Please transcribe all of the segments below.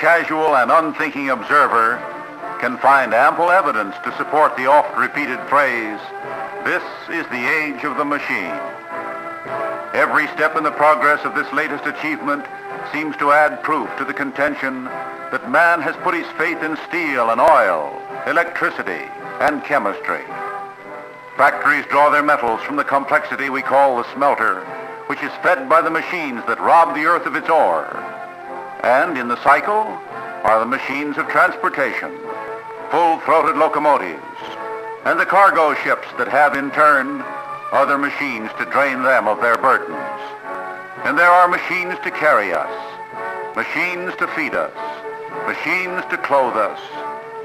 casual and unthinking observer can find ample evidence to support the oft-repeated phrase, "This is the age of the machine." Every step in the progress of this latest achievement seems to add proof to the contention that man has put his faith in steel and oil, electricity and chemistry. Factories draw their metals from the complexity we call the smelter, which is fed by the machines that rob the earth of its ore. And in the cycle are the machines of transportation, full-throated locomotives, and the cargo ships that have in turn other machines to drain them of their burdens. And there are machines to carry us, machines to feed us, machines to clothe us,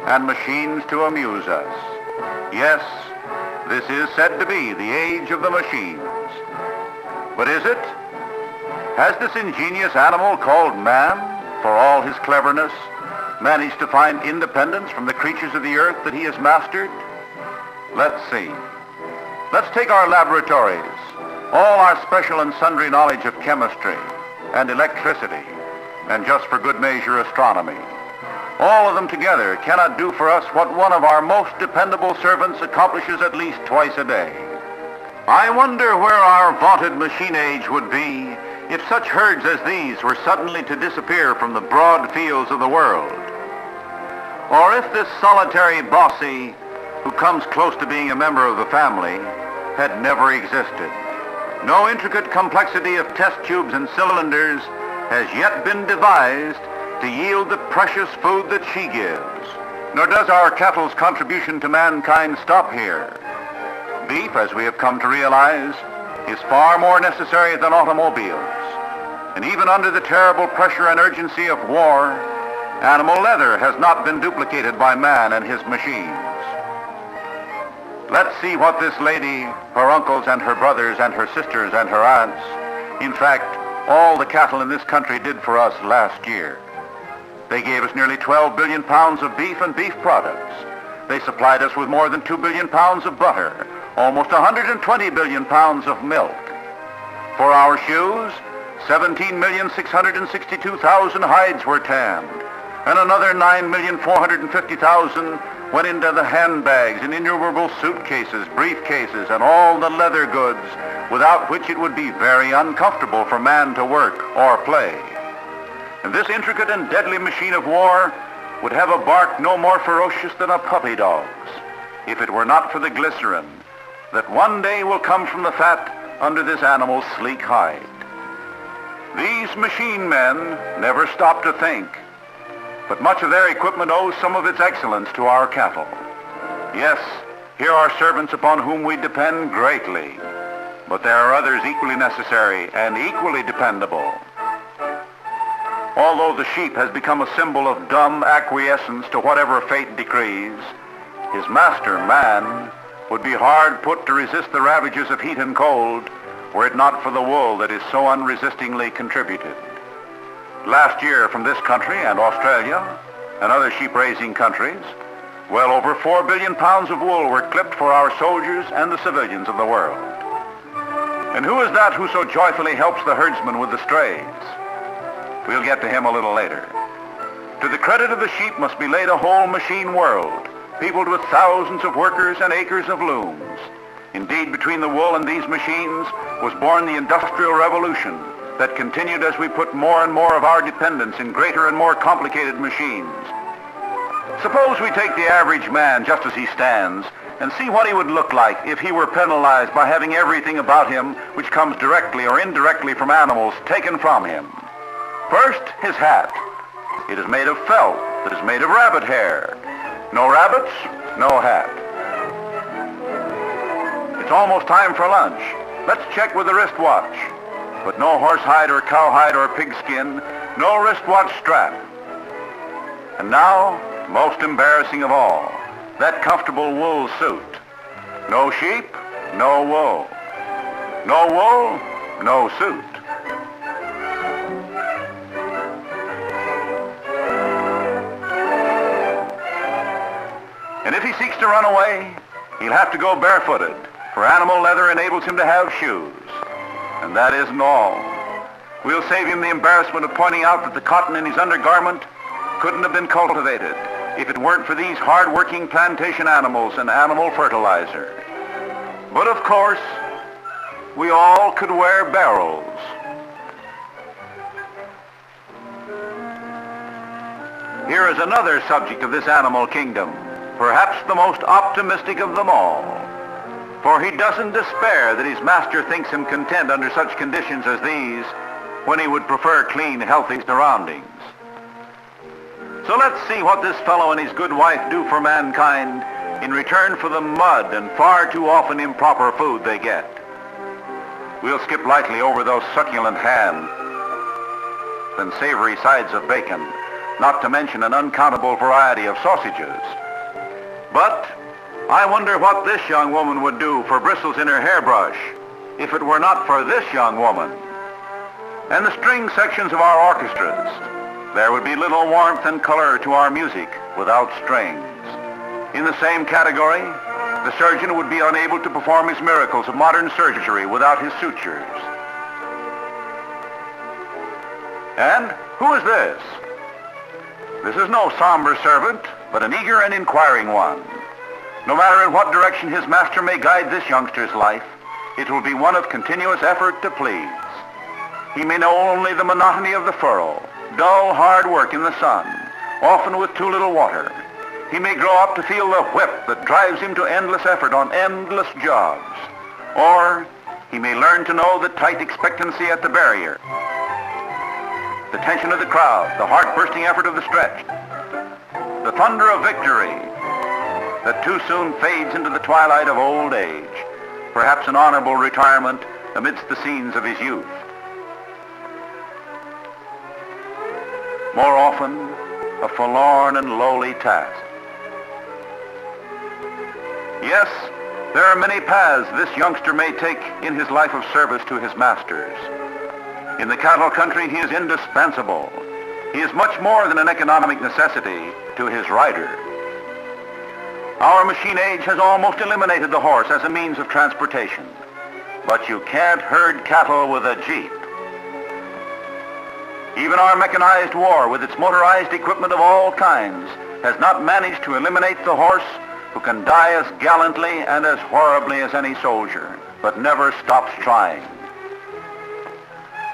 and machines to amuse us. Yes, this is said to be the age of the machines. But is it? Has this ingenious animal called man, for all his cleverness, managed to find independence from the creatures of the earth that he has mastered? Let's see. Let's take our laboratories, all our special and sundry knowledge of chemistry and electricity, and just for good measure astronomy. All of them together cannot do for us what one of our most dependable servants accomplishes at least twice a day. I wonder where our vaunted machine age would be if such herds as these were suddenly to disappear from the broad fields of the world. Or if this solitary bossy, who comes close to being a member of the family, had never existed. No intricate complexity of test tubes and cylinders has yet been devised to yield the precious food that she gives. Nor does our cattle's contribution to mankind stop here. Beef, as we have come to realize, is far more necessary than automobiles. And even under the terrible pressure and urgency of war, animal leather has not been duplicated by man and his machines. Let's see what this lady, her uncles and her brothers and her sisters and her aunts, in fact, all the cattle in this country did for us last year. They gave us nearly 12 billion pounds of beef and beef products. They supplied us with more than 2 billion pounds of butter, almost 120 billion pounds of milk. For our shoes, 17,662,000 hides were tanned, and another 9,450,000 went into the handbags and innumerable suitcases, briefcases, and all the leather goods, without which it would be very uncomfortable for man to work or play. And this intricate and deadly machine of war would have a bark no more ferocious than a puppy dog's, if it were not for the glycerin that one day will come from the fat under this animal's sleek hide. These machine men never stop to think, but much of their equipment owes some of its excellence to our cattle. Yes, here are servants upon whom we depend greatly, but there are others equally necessary and equally dependable. Although the sheep has become a symbol of dumb acquiescence to whatever fate decrees, his master, man, would be hard put to resist the ravages of heat and cold were it not for the wool that is so unresistingly contributed. Last year from this country and Australia and other sheep-raising countries, well over 4 billion pounds of wool were clipped for our soldiers and the civilians of the world. And who is that who so joyfully helps the herdsman with the strays? We'll get to him a little later. To the credit of the sheep must be laid a whole machine world, peopled with thousands of workers and acres of looms. Indeed, between the wool and these machines was born the Industrial Revolution that continued as we put more and more of our dependence in greater and more complicated machines. Suppose we take the average man just as he stands and see what he would look like if he were penalized by having everything about him which comes directly or indirectly from animals taken from him. First, his hat. It is made of felt that is made of rabbit hair. No rabbits, no hat. It's almost time for lunch. Let's check with the wristwatch. But no horsehide or cowhide or pigskin, no wristwatch strap. And now, most embarrassing of all, that comfortable wool suit. No sheep, no wool. No wool, no suit. And if he seeks to run away, he'll have to go barefooted, for animal leather enables him to have shoes. And that isn't all. We'll save him the embarrassment of pointing out that the cotton in his undergarment couldn't have been cultivated if it weren't for these hard-working plantation animals and animal fertilizer. But of course, we all could wear barrels. Here is another subject of this animal kingdom, perhaps the most optimistic of them all. For he doesn't despair that his master thinks him content under such conditions as these, when he would prefer clean, healthy surroundings. So let's see what this fellow and his good wife do for mankind in return for the mud and far too often improper food they get. We'll skip lightly over those succulent hams and savory sides of bacon, not to mention an uncountable variety of sausages. But I wonder what this young woman would do for bristles in her hairbrush if it were not for this young woman. And the string sections of our orchestras. There would be little warmth and color to our music without strings. In the same category, the surgeon would be unable to perform his miracles of modern surgery without his sutures. And who is this? This is no somber servant, but an eager and inquiring one. No matter in what direction his master may guide this youngster's life, it will be one of continuous effort to please. He may know only the monotony of the furrow, dull, hard work in the sun, often with too little water. He may grow up to feel the whip that drives him to endless effort on endless jobs. Or he may learn to know the tight expectancy at the barrier, the tension of the crowd, the heart-bursting effort of the stretch, the thunder of victory that too soon fades into the twilight of old age, perhaps an honorable retirement amidst the scenes of his youth. More often, a forlorn and lowly task. Yes, there are many paths this youngster may take in his life of service to his masters. In the cattle country, he is indispensable. He is much more than an economic necessity to his rider. Our machine age has almost eliminated the horse as a means of transportation. But you can't herd cattle with a jeep. Even our mechanized war, with its motorized equipment of all kinds, has not managed to eliminate the horse, who can die as gallantly and as horribly as any soldier, but never stops trying.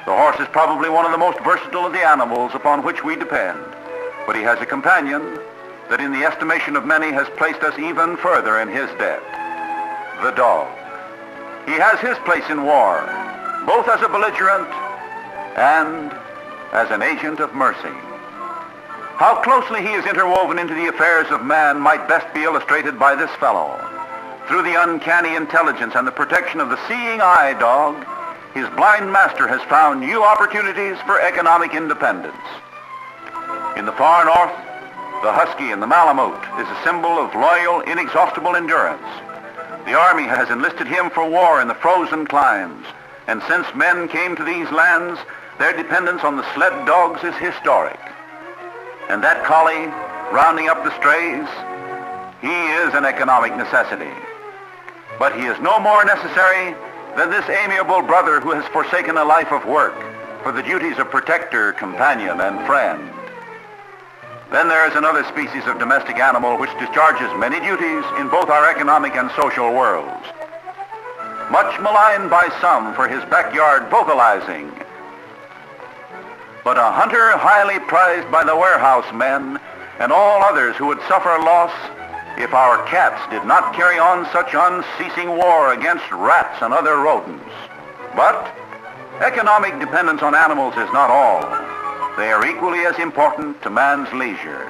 The horse is probably one of the most versatile of the animals upon which we depend, but he has a companion that in the estimation of many has placed us even further in his debt, the dog. He has his place in war, both as a belligerent and as an agent of mercy. How closely he is interwoven into the affairs of man might best be illustrated by this fellow. Through the uncanny intelligence and the protection of the seeing eye dog, his blind master has found new opportunities for economic independence. In the far north, the husky and the malamute is a symbol of loyal, inexhaustible endurance. The army has enlisted him for war in the frozen climes, and since men came to these lands, their dependence on the sled dogs is historic. And that collie, rounding up the strays, he is an economic necessity. But he is no more necessary than this amiable brother who has forsaken a life of work for the duties of protector, companion, and friend. Then there is another species of domestic animal which discharges many duties in both our economic and social worlds. Much maligned by some for his backyard vocalizing, but a hunter highly prized by the warehouse men and all others who would suffer loss if our cats did not carry on such unceasing war against rats and other rodents. But economic dependence on animals is not all. They are equally as important to man's leisure.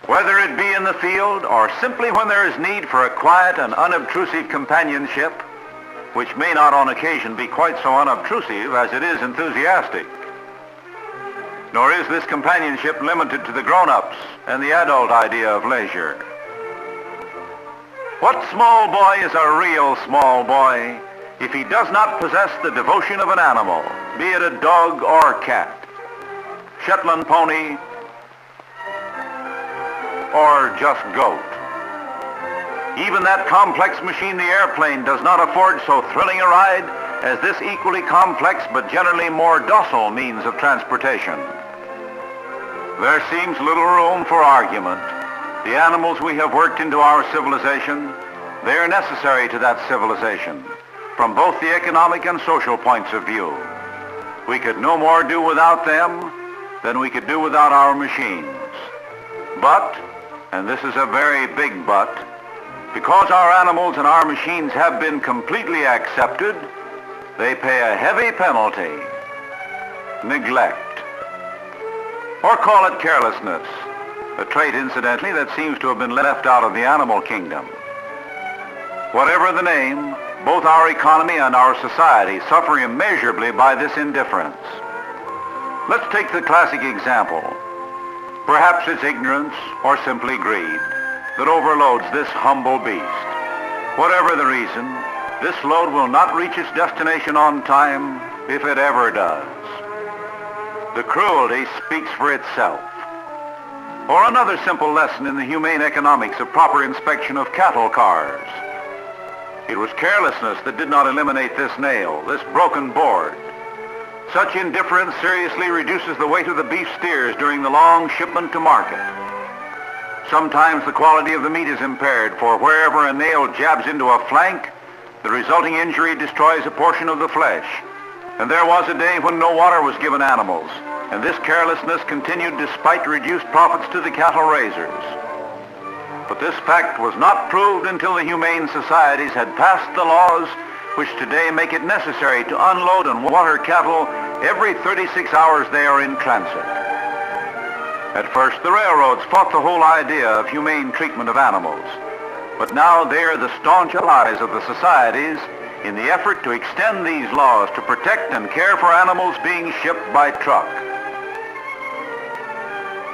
Whether it be in the field or simply when there is need for a quiet and unobtrusive companionship, which may not on occasion be quite so unobtrusive as it is enthusiastic. Nor is this companionship limited to the grown-ups and the adult idea of leisure. What small boy is a real small boy if he does not possess the devotion of an animal, be it a dog or cat, Shetland pony, or just goat? Even that complex machine, the airplane, does not afford so thrilling a ride as this equally complex but generally more docile means of transportation. There seems little room for argument. The animals we have worked into our civilization, they are necessary to that civilization from both the economic and social points of view. We could no more do without them than we could do without our machines. But, and this is a very big but, because our animals and our machines have been completely accepted, they pay a heavy penalty: neglect. Or call it carelessness, a trait, incidentally, that seems to have been left out of the animal kingdom. Whatever the name, both our economy and our society suffer immeasurably by this indifference. Let's take the classic example. Perhaps it's ignorance or simply greed that overloads this humble beast. Whatever the reason, this load will not reach its destination on time if it ever does. The cruelty speaks for itself. Or another simple lesson in the humane economics of proper inspection of cattle cars. It was carelessness that did not eliminate this nail, this broken board. Such indifference seriously reduces the weight of the beef steers during the long shipment to market. Sometimes the quality of the meat is impaired, for wherever a nail jabs into a flank, the resulting injury destroys a portion of the flesh. And there was a day when no water was given animals, and this carelessness continued despite reduced profits to the cattle raisers. But this fact was not proved until the humane societies had passed the laws which today make it necessary to unload and water cattle every 36 hours they are in transit. At first, the railroads fought the whole idea of humane treatment of animals, but now they are the staunch allies of the societies in the effort to extend these laws to protect and care for animals being shipped by truck.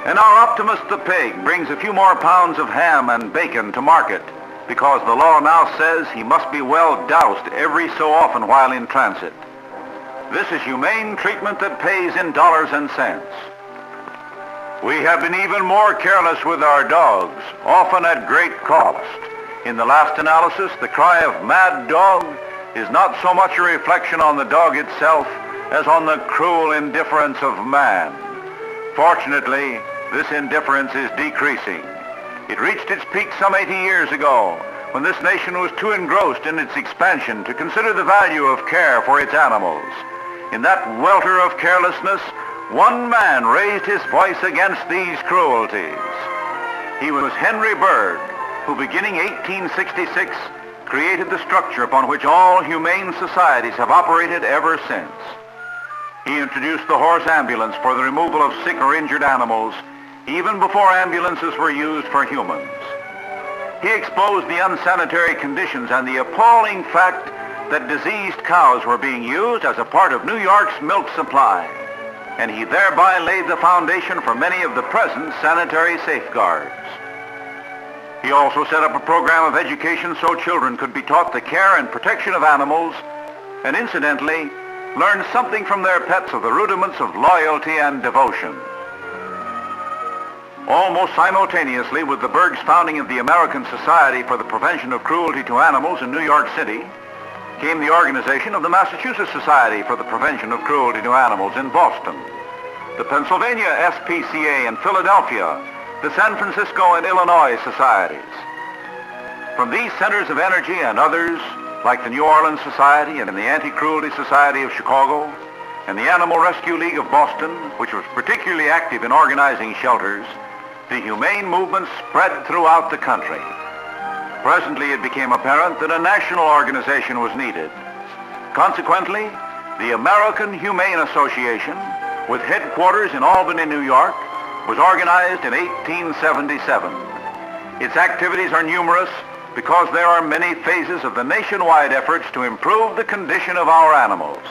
And our optimist the pig brings a few more pounds of ham and bacon to market because the law now says he must be well doused every so often while in transit. This is humane treatment that pays in dollars and cents. We have been even more careless with our dogs, often at great cost. In the last analysis, the cry of mad dog is not so much a reflection on the dog itself as on the cruel indifference of man. Fortunately, this indifference is decreasing. It reached its peak some 80 years ago, when this nation was too engrossed in its expansion to consider the value of care for its animals. In that welter of carelessness, one man raised his voice against these cruelties. He was Henry Berg, who beginning 1866 created the structure upon which all humane societies have operated ever since. He introduced the horse ambulance for the removal of sick or injured animals, even before ambulances were used for humans. He exposed the unsanitary conditions and the appalling fact that diseased cows were being used as a part of New York's milk supply, and he thereby laid the foundation for many of the present sanitary safeguards. He also set up a program of education so children could be taught the care and protection of animals, and incidentally, learn something from their pets of the rudiments of loyalty and devotion. Almost simultaneously with the Berg's founding of the American Society for the Prevention of Cruelty to Animals in New York City, came the organization of the Massachusetts Society for the Prevention of Cruelty to Animals in Boston, the Pennsylvania SPCA in Philadelphia, the San Francisco and Illinois societies. From these centers of energy and others, like the New Orleans Society and the Anti-Cruelty Society of Chicago, and the Animal Rescue League of Boston, which was particularly active in organizing shelters, the humane movement spread throughout the country. Presently, it became apparent that a national organization was needed. Consequently, the American Humane Association, with headquarters in Albany, New York, was organized in 1877. Its activities are numerous because there are many phases of the nationwide efforts to improve the condition of our animals.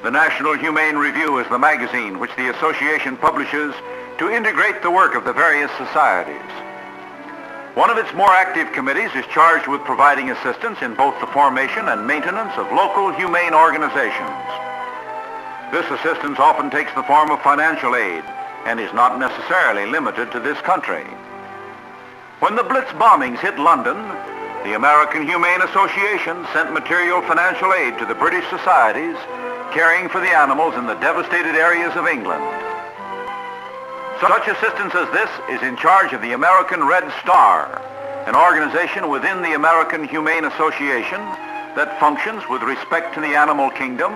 The National Humane Review is the magazine which the association publishes to integrate the work of the various societies. One of its more active committees is charged with providing assistance in both the formation and maintenance of local humane organizations. This assistance often takes the form of financial aid and is not necessarily limited to this country. When the Blitz bombings hit London, the American Humane Association sent material financial aid to the British societies caring for the animals in the devastated areas of England. Such assistance as this is in charge of the American Red Star, an organization within the American Humane Association that functions with respect to the animal kingdom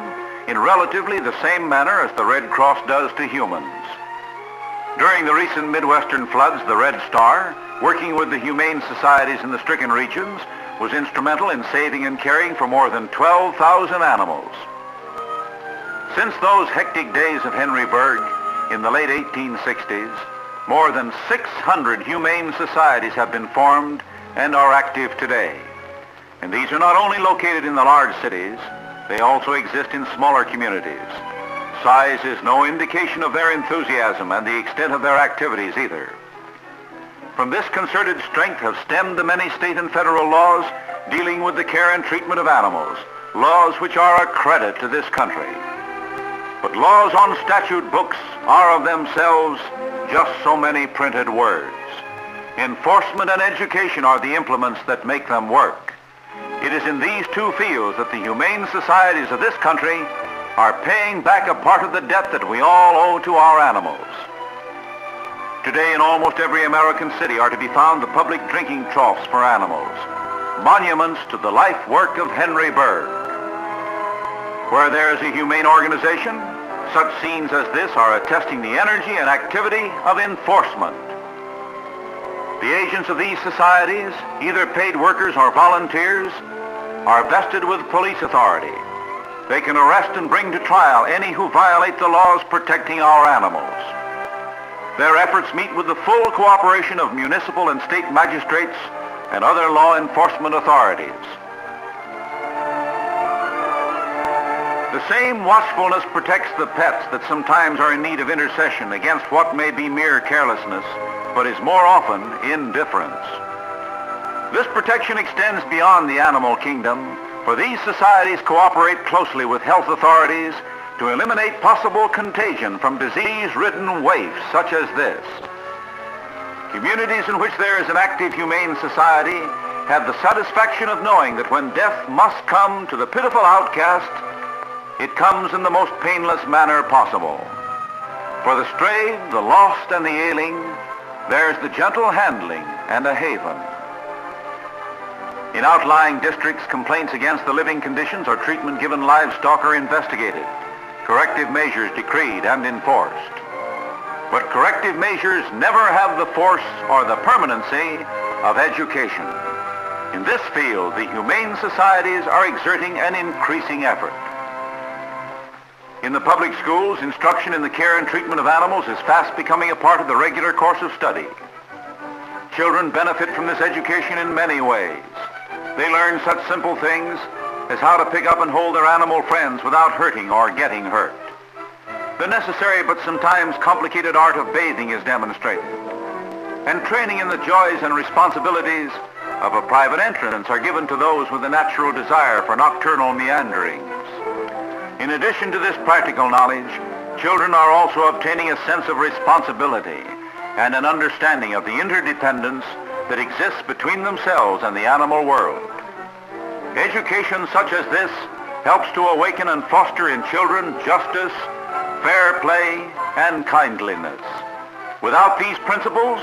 in relatively the same manner as the Red Cross does to humans. During the recent Midwestern floods, the Red Star, working with the humane societies in the stricken regions, was instrumental in saving and caring for more than 12,000 animals. Since those hectic days of Henry Bergh in the late 1860s, more than 600 humane societies have been formed and are active today. And these are not only located in the large cities, they also exist in smaller communities. Size is no indication of their enthusiasm and the extent of their activities either. From this concerted strength have stemmed the many state and federal laws dealing with the care and treatment of animals, laws which are a credit to this country. But laws on statute books are of themselves just so many printed words. Enforcement and education are the implements that make them work. It is in these two fields that the humane societies of this country are paying back a part of the debt that we all owe to our animals. Today in almost every American city are to be found the public drinking troughs for animals, monuments to the life work of Henry Bergh. Where there is a humane organization, such scenes as this are attesting the energy and activity of enforcement. The agents of these societies, either paid workers or volunteers, are vested with police authority. They can arrest and bring to trial any who violate the laws protecting our animals. Their efforts meet with the full cooperation of municipal and state magistrates and other law enforcement authorities. The same watchfulness protects the pets that sometimes are in need of intercession against what may be mere carelessness, but is more often indifference. This protection extends beyond the animal kingdom, for these societies cooperate closely with health authorities to eliminate possible contagion from disease-ridden waifs such as this. Communities in which there is an active humane society have the satisfaction of knowing that when death must come to the pitiful outcast, it comes in the most painless manner possible. For the stray, the lost, and the ailing, there's the gentle handling and a haven. In outlying districts, complaints against the living conditions or treatment given livestock are investigated, corrective measures decreed and enforced. But corrective measures never have the force or the permanency of education. In this field, the humane societies are exerting an increasing effort. In the public schools, instruction in the care and treatment of animals is fast becoming a part of the regular course of study. Children benefit from this education in many ways. They learn such simple things as how to pick up and hold their animal friends without hurting or getting hurt. The necessary but sometimes complicated art of bathing is demonstrated. And training in the joys and responsibilities of a private entrance are given to those with a natural desire for nocturnal meanderings. In addition to this practical knowledge, children are also obtaining a sense of responsibility and an understanding of the interdependence that exists between themselves and the animal world. Education such as this helps to awaken and foster in children justice, fair play, and kindliness. Without these principles,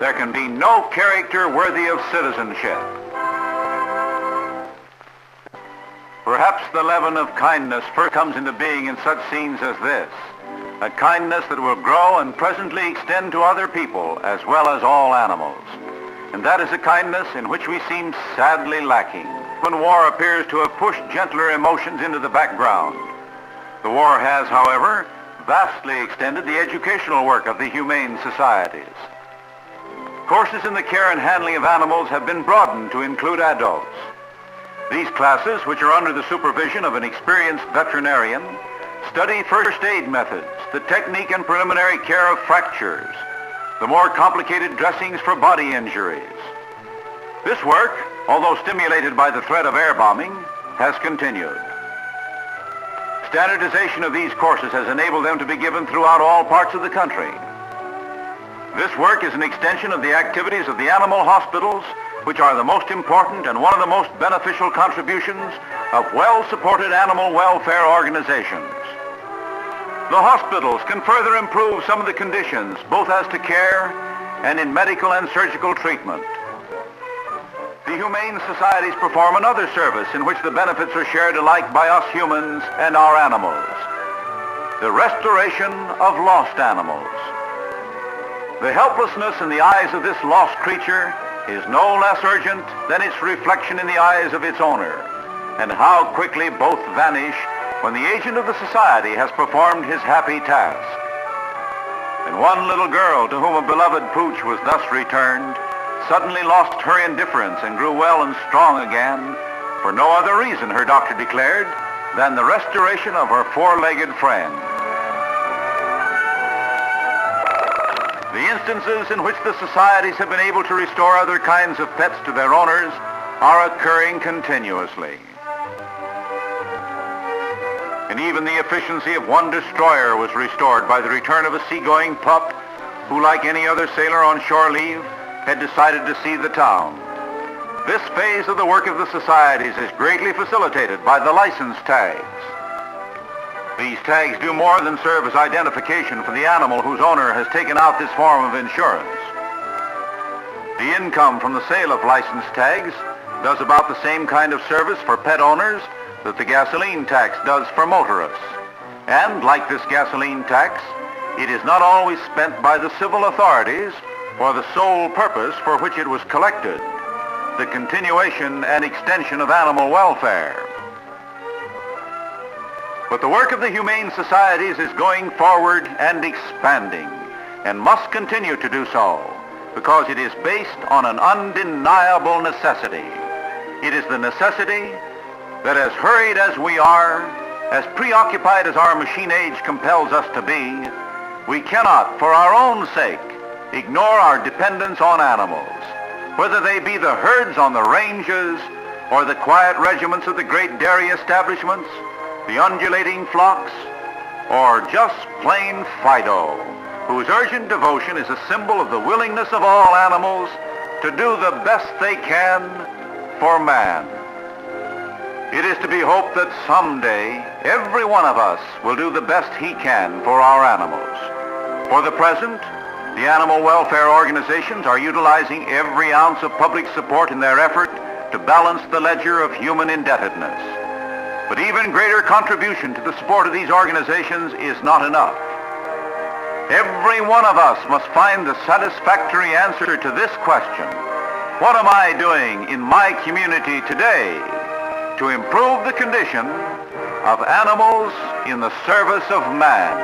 there can be no character worthy of citizenship. Perhaps the leaven of kindness first comes into being in such scenes as this, a kindness that will grow and presently extend to other people as well as all animals. And that is a kindness in which we seem sadly lacking, when war appears to have pushed gentler emotions into the background. The war has, however, vastly extended the educational work of the humane societies. Courses in the care and handling of animals have been broadened to include adults. These classes, which are under the supervision of an experienced veterinarian, study first aid methods, the technique and preliminary care of fractures, the more complicated dressings for body injuries. This work, although stimulated by the threat of air bombing, has continued. Standardization of these courses has enabled them to be given throughout all parts of the country. This work is an extension of the activities of the animal hospitals, which are the most important and one of the most beneficial contributions of well-supported animal welfare organizations. The hospitals can further improve some of the conditions, both as to care and in medical and surgical treatment. The Humane Societies perform another service in which the benefits are shared alike by us humans and our animals: the restoration of lost animals. The helplessness in the eyes of this lost creature is no less urgent than its reflection in the eyes of its owner, and how quickly both vanish when the agent of the society has performed his happy task. And one little girl to whom a beloved pooch was thus returned suddenly lost her indifference and grew well and strong again for no other reason, her doctor declared, than the restoration of her four-legged friend. The instances in which the societies have been able to restore other kinds of pets to their owners are occurring continuously. And even the efficiency of one destroyer was restored by the return of a seagoing pup who, like any other sailor on shore leave, had decided to see the town. This phase of the work of the societies is greatly facilitated by the license tags. These tags do more than serve as identification for the animal whose owner has taken out this form of insurance. The income from the sale of license tags does about the same kind of service for pet owners that the gasoline tax does for motorists. And like this gasoline tax, it is not always spent by the civil authorities for the sole purpose for which it was collected: the continuation and extension of animal welfare. But the work of the Humane Societies is going forward and expanding, and must continue to do so, because it is based on an undeniable necessity. It is the necessity that, as hurried as we are, as preoccupied as our machine age compels us to be, we cannot, for our own sake, ignore our dependence on animals, whether they be the herds on the ranges or the quiet regiments of the great dairy establishments, the undulating flocks, or just plain Fido, whose urgent devotion is a symbol of the willingness of all animals to do the best they can for man. It is to be hoped that someday every one of us will do the best he can for our animals. For the present, the animal welfare organizations are utilizing every ounce of public support in their effort to balance the ledger of human indebtedness. But even greater contribution to the support of these organizations is not enough. Every one of us must find the satisfactory answer to this question: what am I doing in my community today to improve the condition of animals in the service of man?